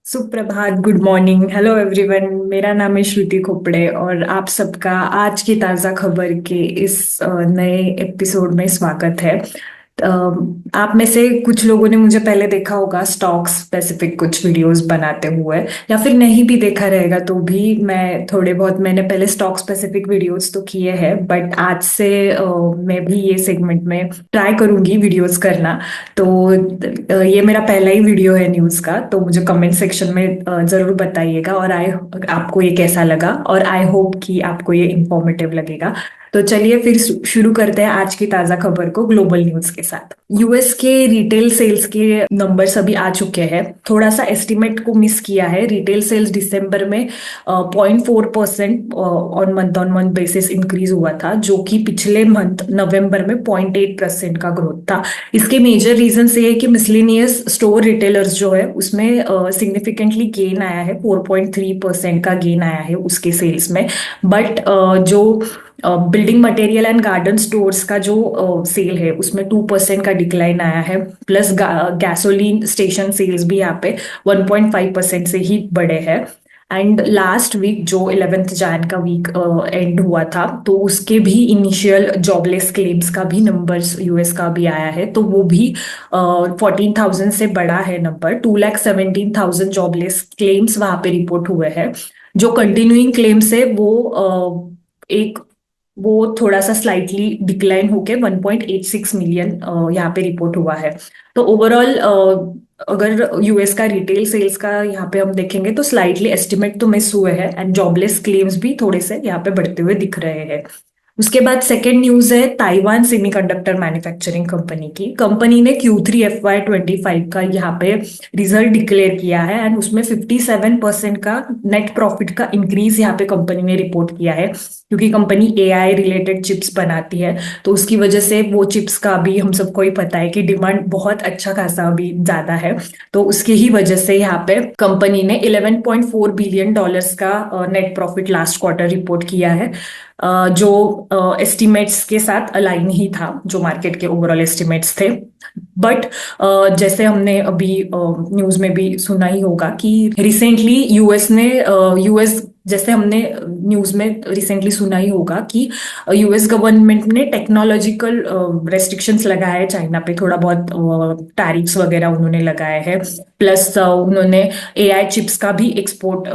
सुप्रभात, good morning, hello everyone. मेरा नाम है श्रुति खोपड़े और आप सबका आज की ताज़ा खबर के इस नए एपिसोड में स्वागत है। अ, आप में से कुछ लोगों ने मुझे पहले देखा होगा स्टॉक स्पेसिफिक कुछ वीडियोस बनाते हुए, या फिर नहीं भी देखा रहेगा तो भी मैं थोड़े बहुत मैंने पहले स्टॉक स्पेसिफिक वीडियोस तो किए हैं, बट आज से मैं भी ये सेगमेंट में ट्राई करूंगी वीडियोस करना। तो ये मेरा पहला ही वीडियो है न्यूज़ का, तो मुझे कमेंट सेक्शन में ज़रूर बताइएगा और आई आपको ये कैसा लगा, और आई होप कि आपको ये इंफॉर्मेटिव लगेगा। तो चलिए फिर शुरू करते हैं आज की ताज़ा खबर को ग्लोबल न्यूज़ के साथ। यूएस के रिटेल सेल्स के नंबर्स अभी आ चुके हैं। थोड़ा सा एस्टिमेट को मिस किया है। रिटेल सेल्स दिसंबर में 0.4% ऑन मंथ बेसिस इंक्रीज हुआ था, जो कि पिछले मंथ नवंबर में 0.8% का ग्रोथ था। इसके मेजर रीजन ये है कि मिसलेनियस स्टोर रिटेलर्स जो है उसमें सिग्निफिकेंटली गेन आया है, 4.3% का गेन आया है उसके सेल्स में। बट जो building material and garden stores का जो सेल है उसमें 2% का डिक्लाइन आया है। प्लस गैसोलीन स्टेशन सेल्स भी यहाँ पे 1.5% से ही बढ़े हैं। एंड लास्ट वीक जो 11th जैन का वीक एंड हुआ था, तो उसके भी इनिशियल जॉबलेस क्लेम्स का भी नंबर्स यूएस का भी आया है, तो वो भी 14,000 से बड़ा है नंबर। 2,17,000 जॉबलेस क्लेम्स वहां पे रिपोर्ट हुए हैं। जो कंटिन्यूइंग क्लेम्स है एक वो थोड़ा सा स्लाइटली डिक्लाइन होके 1.86 मिलियन यहाँ पे रिपोर्ट हुआ है। तो ओवरऑल अगर यूएस का रिटेल सेल्स का यहाँ पे हम देखेंगे तो स्लाइटली एस्टिमेट तो मिस हुए हैं, एंड जॉबलेस क्लेम्स भी थोड़े से यहाँ पे बढ़ते हुए दिख रहे हैं। उसके बाद सेकेंड न्यूज है ताइवान सेमीकंडक्टर मैन्युफैक्चरिंग कंपनी की। कंपनी ने Q3 FY25 का यहाँ पे रिजल्ट डिक्लेयर किया है, एंड उसमें 57% का नेट प्रॉफिट का इंक्रीज यहाँ पे कंपनी ने रिपोर्ट किया है, क्योंकि कंपनी एआई रिलेटेड चिप्स बनाती है। तो उसकी वजह से वो चिप्स का भी हम सबको ही पता है कि डिमांड बहुत अच्छा खासा अभी ज्यादा है। तो उसकी ही वजह से यहाँ पे कंपनी ने $11.4 बिलियन का net profit last quarter report किया है, जो एस्टिमेट्स के साथ अलाइन ही था, जो मार्केट के ओवरऑल एस्टिमेट्स थे। बट जैसे हमने अभी न्यूज में भी सुना ही होगा कि रिसेंटली यूएस जैसे हमने न्यूज में रिसेंटली सुना ही होगा कि यूएस गवर्नमेंट ने टेक्नोलॉजिकल रेस्ट्रिक्शंस लगाए हैं चाइना पे, थोड़ा बहुत टैरिफ्स वगैरह उन्होंने लगाए हैं। प्लस उन्होंने एआई चिप्स का भी एक्सपोर्ट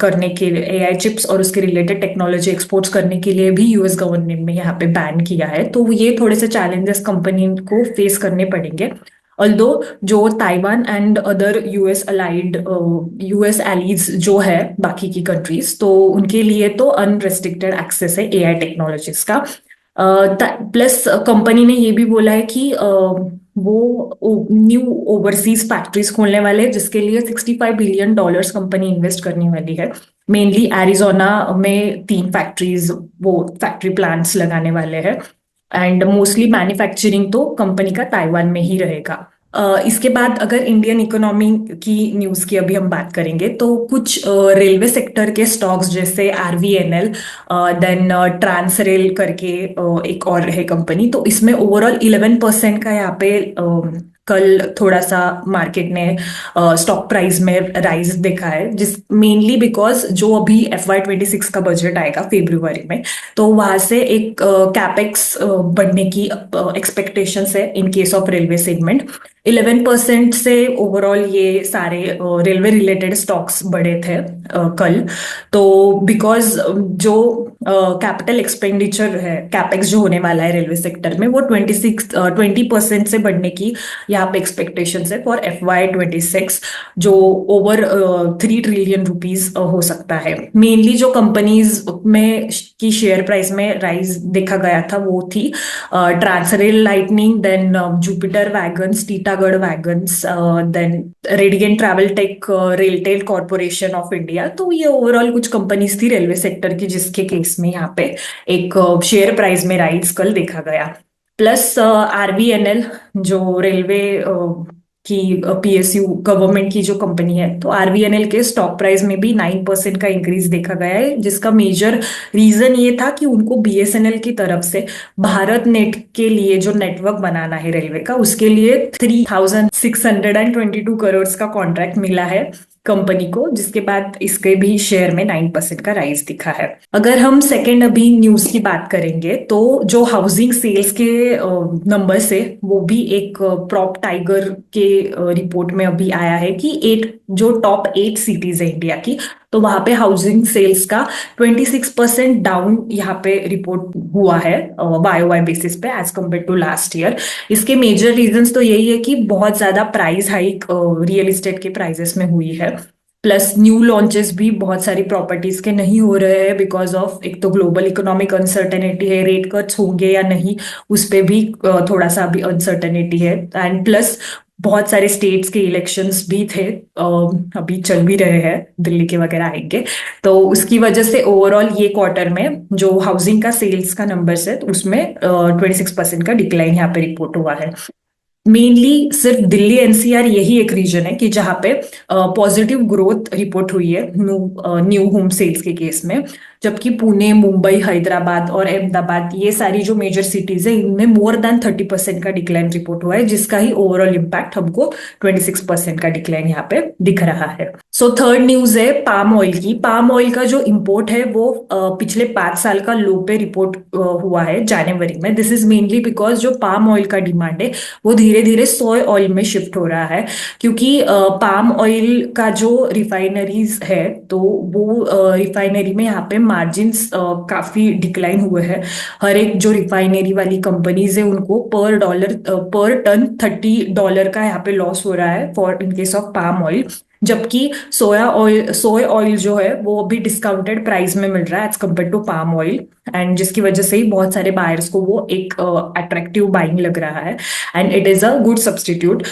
करने के लिए, एआई चिप्स और उसके रिलेटेड टेक्नोलॉजी एक्सपोर्ट्स करने के लिए भी यूएस गवर्नमेंट ने यहाँ पे बैन किया है। तो ये थोड़े से चैलेंजेस कंपनी को फेस करने पड़ेंगे। ऑल्दो जो Taiwan and other US allies जो है बाकी की कंट्रीज, तो उनके लिए तो अनरेस्ट्रिक्टेड एक्सेस है एआई टेक्नोलॉजीज का। प्लस कंपनी ने ये भी बोला है कि वो न्यू ओवरसीज फैक्ट्रीज खोलने वाले हैं, जिसके लिए $65 बिलियन कंपनी इन्वेस्ट करने वाली है। मेनली एरिजोना में 3 फैक्ट्रीज, वो फैक्ट्री प्लांट्स लगाने वाले हैं। एंड मोस्टली मैन्युफैक्चरिंग तो कंपनी का ताइवान में ही रहेगा। इसके बाद अगर इंडियन इकोनॉमी की न्यूज की अभी हम बात करेंगे, तो कुछ रेलवे सेक्टर के स्टॉक्स जैसे RVNL, देन ट्रांस रेल करके एक और है कंपनी, तो इसमें ओवरऑल 11% का यहाँ पे कल थोड़ा सा मार्केट ने स्टॉक प्राइस में राइज देखा है, जिस मेनली बिकॉज जो अभी FY26 का बजट आएगा फरवरी में, तो वहां से एक कैपेक्स बढ़ने की एक्सपेक्टेशंस है in case of railway segment. 11% से ओवरऑल ये सारे रेलवे रिलेटेड स्टॉक्स बढ़े थे कल। तो बिकॉज जो कैपिटल एक्सपेंडिचर है, कैपेक्स जो होने वाला है रेलवे सेक्टर में, वो 20% से बढ़ने की यहाँ पे एक्सपेक्टेशन है फॉर FY26, जो ओवर ₹3 ट्रिलियन हो सकता है। मेनली जो कंपनीज में की शेयर प्राइस में राइज देखा गया था वो थी Transrail Lighting, then Jupiter Wagons, Titagarh Wagons, then Radiant Travel Tech, RailTel Corporation of India. तो ये ओवरऑल कुछ कंपनीज थी रेलवे सेक्टर की, जिसके केस में यहाँ पे एक शेयर प्राइस में राइज कल देखा गया। प्लस RVNL जो रेलवे की PSU गवर्नमेंट की जो कंपनी है, तो RVNL के स्टॉक प्राइस में भी 9% का इंक्रीज देखा गया है, जिसका मेजर रीजन ये था कि उनको BSNL की तरफ से भारत नेट के लिए जो नेटवर्क बनाना है रेलवे का, उसके लिए 3,622 करोड़ का कॉन्ट्रैक्ट मिला है। कंपनी को, जिसके बाद इसके भी शेयर में 9% का राइज दिखा है। अगर हम सेकेंड अभी न्यूज की बात करेंगे तो जो हाउसिंग सेल्स के नंबर्स है वो भी एक प्रॉप टाइगर के रिपोर्ट में अभी आया है कि जो टॉप 8 सिटीज है इंडिया की, तो वहां पे हाउसिंग सेल्स का 26% डाउन यहाँ पे रिपोर्ट हुआ है YOY बेसिस पे as compared to last year. इसके मेजर रीजंस तो यही है कि बहुत ज्यादा प्राइस हाइक रियल एस्टेट के प्राइसेस में हुई है, प्लस न्यू लॉन्चेस भी बहुत सारी प्रॉपर्टीज के नहीं हो रहे हैं बिकॉज ऑफ एक तो ग्लोबल इकोनॉमिक अनसर्टेनिटी है, रेट कट्स होंगे या नहीं उस पे भी थोड़ा सा अभी अनसर्टेनिटी है, एंड प्लस बहुत सारे स्टेट्स के इलेक्शंस भी थे, अभी चल भी रहे हैं, दिल्ली के वगैरह आएंगे, तो उसकी वजह से ओवरऑल ये क्वार्टर में जो हाउसिंग का सेल्स का नंबर्स है उसमें 26% का डिक्लाइन यहाँ पे रिपोर्ट हुआ है। मेनली सिर्फ दिल्ली एनसीआर यही एक रीजन है कि जहां पे पॉजिटिव ग्रोथ रिपोर्ट हुई है न्यू होम सेल्स के केस में, जबकि पुणे, मुंबई, हैदराबाद और अहमदाबाद ये सारी जो मेजर सिटीज है इनमें मोर देन 30% का डिक्लाइन रिपोर्ट हुआ है, जिसका ही ओवरऑल इम्पैक्ट हमको 26% का डिक्लाइन यहाँ पे दिख रहा है। सो थर्ड न्यूज है पाम ऑयल की। पाम ऑयल का जो इम्पोर्ट है वो पिछले 5 साल का लो पे रिपोर्ट हुआ है जनवरी में। दिस इज मेनली बिकॉज जो पाम ऑयल का डिमांड है वो धीरे धीरे सोय ऑयल में शिफ्ट हो रहा है, क्योंकि पाम ऑयल का जो रिफाइनरीज है तो वो रिफाइनरी में यहाँ पे मार्जिन्स काफी डिक्लाइन हुए हैं। हर एक जो रिफाइनरी वाली कंपनीज है उनको पर टन $30 का यहाँ पे लॉस हो रहा है for in case of palm oil, जबकि सोय ऑयल जो है वो अभी डिस्काउंटेड प्राइस में मिल रहा है as compared to palm oil, and जिसकी वजह से ही बहुत सारे बायर्स को वो एक अट्रैक्टिव बाइंग लग रहा है, and it is a good substitute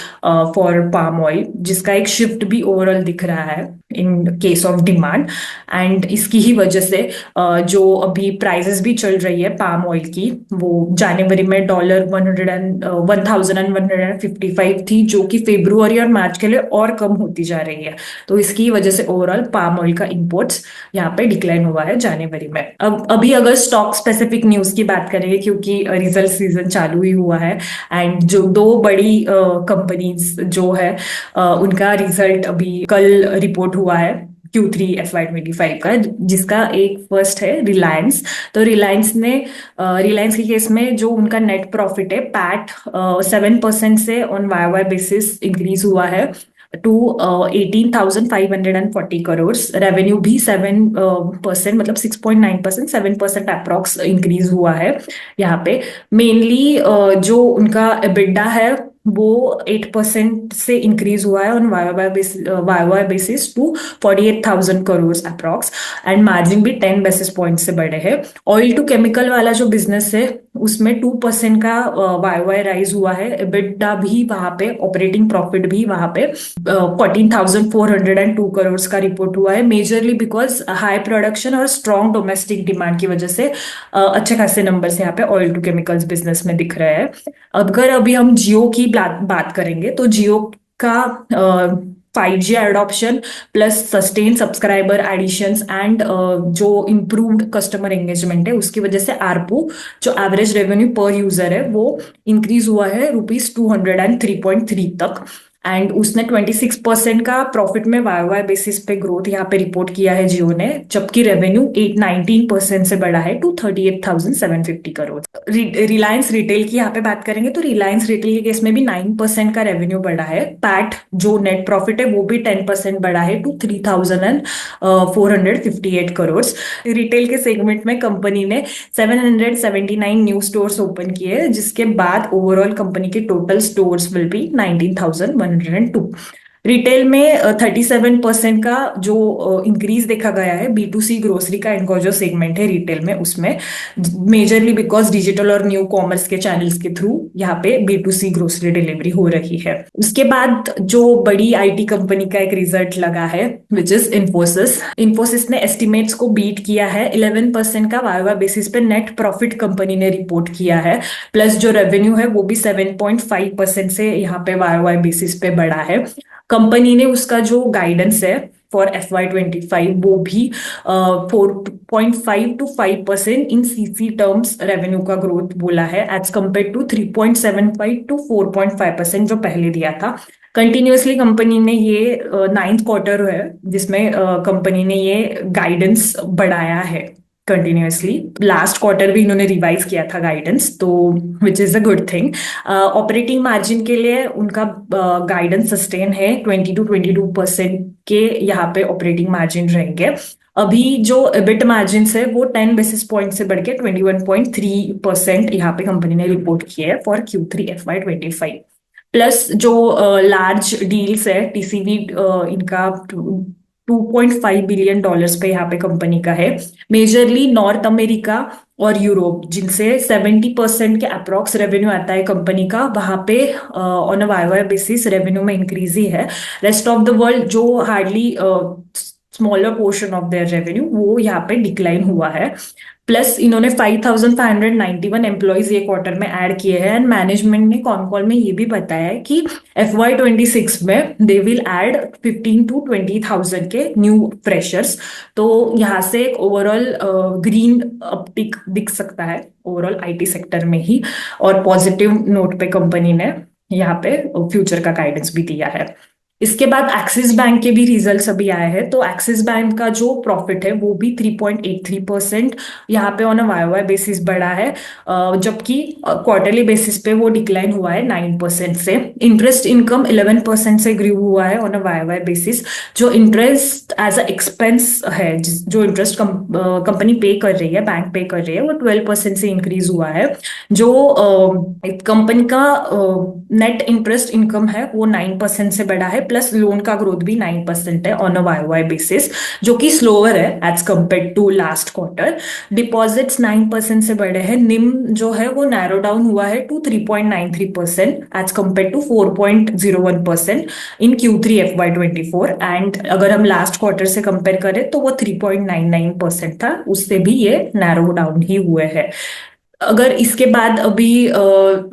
for palm oil, जिसका एक शिफ्ट भी ओवरऑल दिख रहा है in case of demand. And इसकी ही वजह से जो अभी प्राइसेस भी चल रही है पाम ऑयल की वो जनवरी में $1155 थी, जो कि फेब्रुआरी और मार्च के लिए और कम होती जा रही है। तो इसकी वजह से ओवरऑल पाम ऑयल का इंपोर्ट्स यहाँ पे डिक्लाइन हुआ है जनवरी में। अब अभी अगर स्टॉक स्पेसिफिक न्यूज की बात करेंगे, क्योंकि रिजल्ट सीजन चालू ही हुआ है एंड जो दो बड़ी कंपनीज जो है उनका रिजल्ट अभी कल रिपोर्ट हुआ है Q3 FY25 का, जिसका एक फर्स्ट है रिलायंस। तो रिलायंस के केस में जो उनका नेट प्रॉफिट है पैट 7% से ऑन YOY बेसिस इंक्रीज हुआ है टू 18,540 करोड़। रेवेन्यू भी 7% मतलब 6.9%, 7% अप्रॉक्स इंक्रीज हुआ है यहाँ पे। मेनली जो उनका EBITDA है वो 8% से इंक्रीज हुआ है on YOY basis to 48,000 crore approx, and margin भी 10 बेसिस पॉइंट से बढ़े हैं। ऑयल टू केमिकल वाला जो बिजनेस है उसमें 2% का YOY राइज हुआ है। EBITDA भी वहां पे, ऑपरेटिंग प्रॉफिट भी वहां पे 14,402 करोड़ का रिपोर्ट हुआ है, मेजरली बिकॉज हाई प्रोडक्शन और स्ट्रॉन्ग डोमेस्टिक डिमांड की वजह से अच्छे खासे नंबर्स यहाँ पे ऑयल टू केमिकल्स बिजनेस में दिख रहे हैं। अगर अभी हम जियो की बात करेंगे तो जियो का 5G adoption plus sustain subscriber additions and जो इम्प्रूव्ड कस्टमर एंगेजमेंट है उसकी वजह से आरपू, जो एवरेज रेवेन्यू पर यूजर है, वो इंक्रीज हुआ है ₹203.3 तक, एंड उसने 26% का प्रॉफिट में YOY बेसिस पे ग्रोथ यहाँ पे रिपोर्ट किया है जियो ने, जबकि रेवेन्यू 19% से बढ़ा है टू 38,750 करोड़। रिलायंस रिटेल की यहाँ पे बात करेंगे तो रिलायंस रिटेल के केस में भी 9% का रेवेन्यू बढ़ा है। पैट जो नेट प्रॉफिट है वो भी 10% बढ़ा है टू 3,458 करोड़। रिटेल के सेगमेंट में कंपनी ने 779 न्यू स्टोर्स ओपन किए, जिसके बाद ओवरऑल कंपनी के total stores will be 19,102। Retail में 37% का जो इंक्रीज देखा गया है B2C ग्रोसरी का, इनका जो सेगमेंट है रिटेल में उसमें, मेजरली बिकॉज डिजिटल और न्यू कॉमर्स के चैनल्स के थ्रू यहाँ पे B2C ग्रोसरी डिलीवरी हो रही है। उसके बाद जो बड़ी IT कंपनी का एक रिजल्ट लगा है विच इज इन्फोसिस ने एस्टिमेट्स को बीट किया है। 11% का YOY बेसिस पे नेट प्रॉफिट कंपनी ने रिपोर्ट किया है, प्लस जो रेवेन्यू है वो भी 7.5% से यहाँ पे YOY बेसिस पे बढ़ा है। कंपनी ने उसका जो गाइडेंस है फॉर FY25, वो भी 4.5 to 5% in CC terms revenue का ग्रोथ बोला है, एज कम्पेयर टू 3.75 to 4.5% जो पहले दिया था। कंटिन्यूअसली कंपनी ने ये नाइन्थ क्वार्टर है जिसमें कंपनी ने ये गाइडेंस बढ़ाया है कंटिन्यूअसली। लास्ट क्वार्टर भी इन्होंने रिवाइज किया था गाइडेंस, तो which is a good thing. Operating margin के लिए उनका गाइडेंस सस्टेन है, 20 to 22% के यहाँ पे ऑपरेटिंग मार्जिन रहेंगे। अभी जो एबिट मार्जिन है वो 10 बेसिस पॉइंट से बढ़ के 21.3% यहाँ पे कंपनी ने रिपोर्ट किया है फॉर Q3 FY25। प्लस जो लार्ज डील्स है, TCV इनका $2.5 बिलियन पे यहाँ पे कंपनी का है, मेजरली नॉर्थ अमेरिका और यूरोप, जिनसे 70% के अप्रॉक्स रेवेन्यू आता है कंपनी का। वहां पे on a Y basis revenue में इंक्रीज ही है। रेस्ट ऑफ द वर्ल्ड जो hardly smaller portion of their revenue, वो यहाँ पे डिक्लाइन हुआ है। प्लस इन्होंने 5,591 एम्प्लॉयज ये क्वार्टर में ऐड किए हैं, एंड मैनेजमेंट ने कॉन कॉल में ये भी बताया है कि FY26 में दे विल ऐड 15 to 20,000 के न्यू फ्रेशर्स। तो यहाँ से एक ओवरऑल ग्रीन अपटिक दिख सकता है ओवरऑल IT सेक्टर में ही, और पॉजिटिव नोट पे कंपनी ने यहाँ पे फ्यूचर का गाइडेंस भी दिया है। इसके बाद एक्सिस बैंक के भी रिजल्ट्स अभी आए हैं, तो एक्सिस बैंक का जो प्रॉफिट है वो भी 3.83% यहाँ पे ऑन अ वाई बेसिस बढ़ा है, जबकि क्वार्टरली बेसिस पे वो डिक्लाइन हुआ है 9% से। इंटरेस्ट इनकम 11% से ग्रू हुआ है ऑन अ वाई बेसिस। जो इंटरेस्ट एज अ एक्सपेंस है, जो इंटरेस्ट कंपनी पे कर रही है, बैंक पे कर रही है, वो 12% से इंक्रीज हुआ है। जो कंपनी का नेट इंटरेस्ट इनकम है वो 9% से बढ़ा है, प्लस लोन का ग्रोथ भी 9% है ऑन अ वाई बेसिस, जो कि स्लोअर है as compared to last quarter. Deposits 9% से बढ़े हैं। निम जो है वो नैरो डाउन हुआ है to 3.93% as compared to 4.01% in Q3 FY24, and अगर हम लास्ट क्वार्टर से कंपेयर करें तो वो 3.99% था, उससे भी ये नैरो डाउन ही हुए हैं। अगर इसके बाद अभी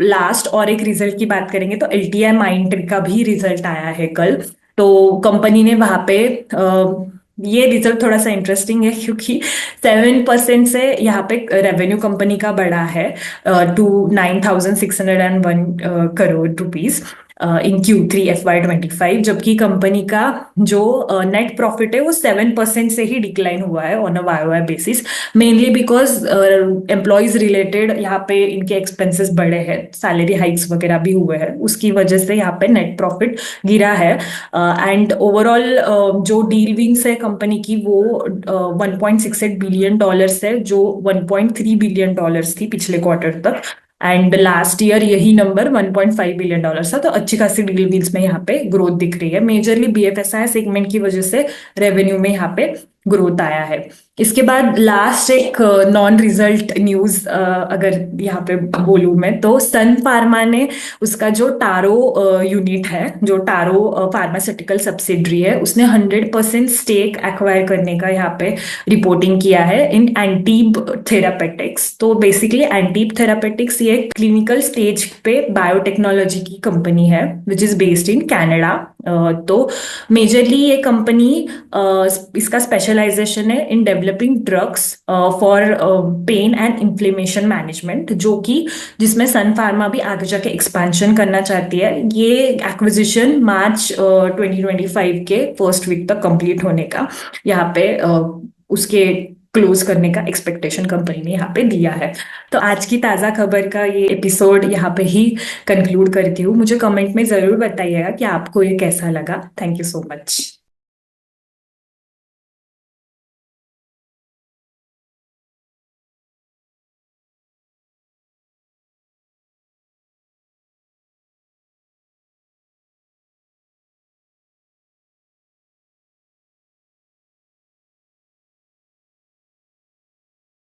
लास्ट और एक रिजल्ट की बात करेंगे तो LTI माइंड का भी रिजल्ट आया है कल। तो कंपनी ने वहां पे ये रिजल्ट थोड़ा सा इंटरेस्टिंग है, क्योंकि 7% से यहाँ पे रेवेन्यू कंपनी का बढ़ा है to 9,601 crore rupees in Q3 FY25, जबकि कंपनी का जो नेट प्रॉफिट है वो 7% से ही डिक्लाइन हुआ है on a Y basis, mainly because employees related यहाँ पे इनके एक्सपेंसेस बढ़े हैं, सैलरी हाइक्स वगैरह भी हुए हैं, उसकी वजह से यहाँ पे नेट प्रॉफिट गिरा है। एंड ओवरऑल जो डील विंग्स है कंपनी की वो $1.68 बिलियन है, जो $1.3 बिलियन थी पिछले क्वार्टर तक, एंड लास्ट ईयर यही नंबर $1.5 बिलियन था। तो अच्छी खासी डील विंग्स में यहाँ पे ग्रोथ दिख रही है, मेजरली BFSI सेगमेंट की वजह से रेवेन्यू में यहाँ पे ग्रोथ आया है। इसके बाद लास्ट एक नॉन रिजल्ट न्यूज अगर यहाँ पे बोलूँ मैं, तो सन फार्मा ने उसका जो टारो यूनिट है, जो टारो फार्मास्यूटिकल सब्सिडरी है, उसने 100% स्टेक एक्वायर करने का यहाँ पे रिपोर्टिंग किया है इन एंटीब थेरापेटिक्स। तो बेसिकली एंटीब थेरापेटिक्स ये क्लिनिकल स्टेज पे बायोटेक्नोलॉजी की कंपनी है which is based in Canada. तो मेजरली ये कंपनी इसका स्पेशलाइजेशन है in developing drugs for pain and inflammation management, जो कि जिसमें सन फार्मा भी आगे जाके एक्सपेंशन करना चाहती है। ये एक्विजिशन मार्च 2025 के फर्स्ट वीक तक कंप्लीट होने का यहाँ पे उसके क्लोज करने का एक्सपेक्टेशन कंपनी ने यहाँ पे दिया है। तो आज की ताज़ा खबर का ये एपिसोड यहाँ पे ही कंक्लूड करती हूँ। मुझे कमेंट में ज़रूर बताइएगा कि आपको ये कैसा लगा। Thank you so much.